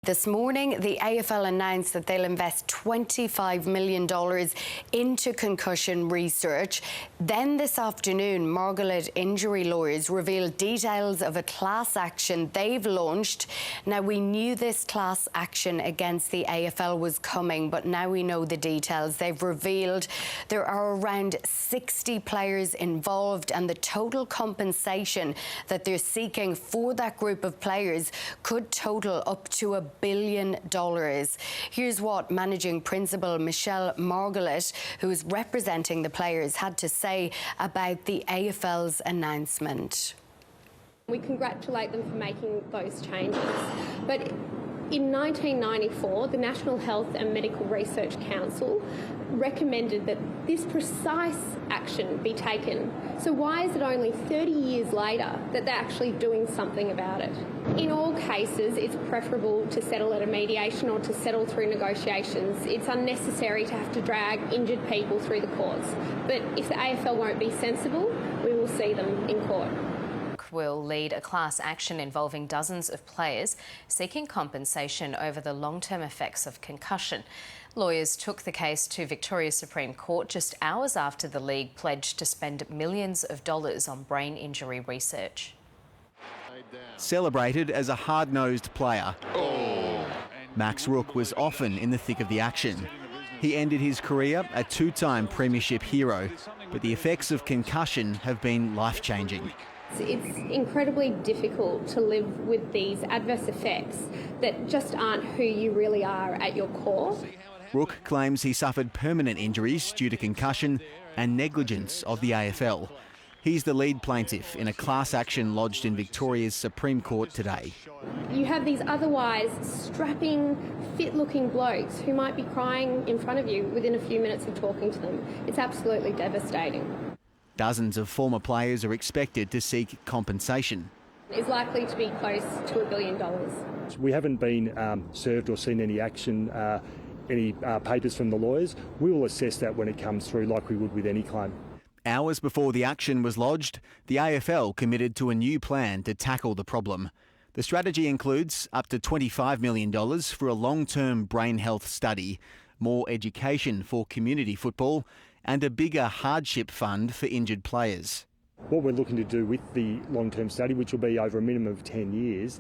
This morning, the AFL announced that they'll invest $25 million into concussion research. Then this afternoon, Margaret injury lawyers revealed details of a class action they've launched. Now, we knew this class action against the AFL was coming, but now we know the details. They've revealed there are around 60 players involved, and the total compensation that they're seeking for that group of players could total up to $1 billion. Here's what Managing Principal Michelle Margaret, who is representing the players, had to say about the AFL's announcement. We congratulate them for making those changes. But in 1994, the National Health and Medical Research Council recommended that this precise action be taken. So why is it only 30 years later that they're actually doing something about it? In all cases, it's preferable to settle at a mediation or to settle through negotiations. It's unnecessary to have to drag injured people through the courts. But if the AFL won't be sensible, we will see them in court. Will lead a class action involving dozens of players seeking compensation over the long-term effects of concussion. Lawyers took the case to Victoria's Supreme Court just hours after the league pledged to spend millions of dollars on brain injury research. Celebrated as a hard-nosed player, Max Rook was often in the thick of the action. He ended his career a two-time premiership hero, but the effects of concussion have been life-changing. It's incredibly difficult to live with these adverse effects that just aren't who you really are at your core. Rook claims he suffered permanent injuries due to concussion and negligence of the AFL. He's the lead plaintiff in a class action lodged in Victoria's Supreme Court today. You have these otherwise strapping, fit-looking blokes who might be crying in front of you within a few minutes of talking to them. It's absolutely devastating. Dozens of former players are expected to seek compensation. It's likely to be close to $1 billion. We haven't been served or seen any action, any papers from the lawyers. We will assess that when it comes through, like we would with any claim. Hours before the action was lodged, the AFL committed to a new plan to tackle the problem. The strategy includes up to $25 million for a long-term brain health study, more education for community football, and a bigger hardship fund for injured players. What we're looking to do with the long-term study, which will be over a minimum of 10 years,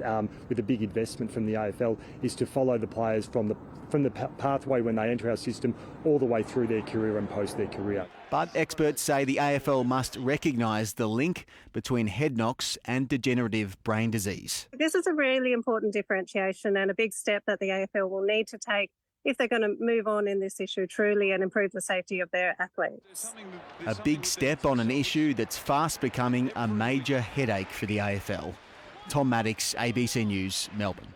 with a big investment from the AFL, is to follow the players from the pathway when they enter our system all the way through their career and post their career. But experts say the AFL must recognise the link between head knocks and degenerative brain disease. This is a really important differentiation and a big step that the AFL will need to take if they're going to move on in this issue truly and improve the safety of their athletes. A big step on an issue that's fast becoming a major headache for the AFL. Tom Maddox, ABC News, Melbourne.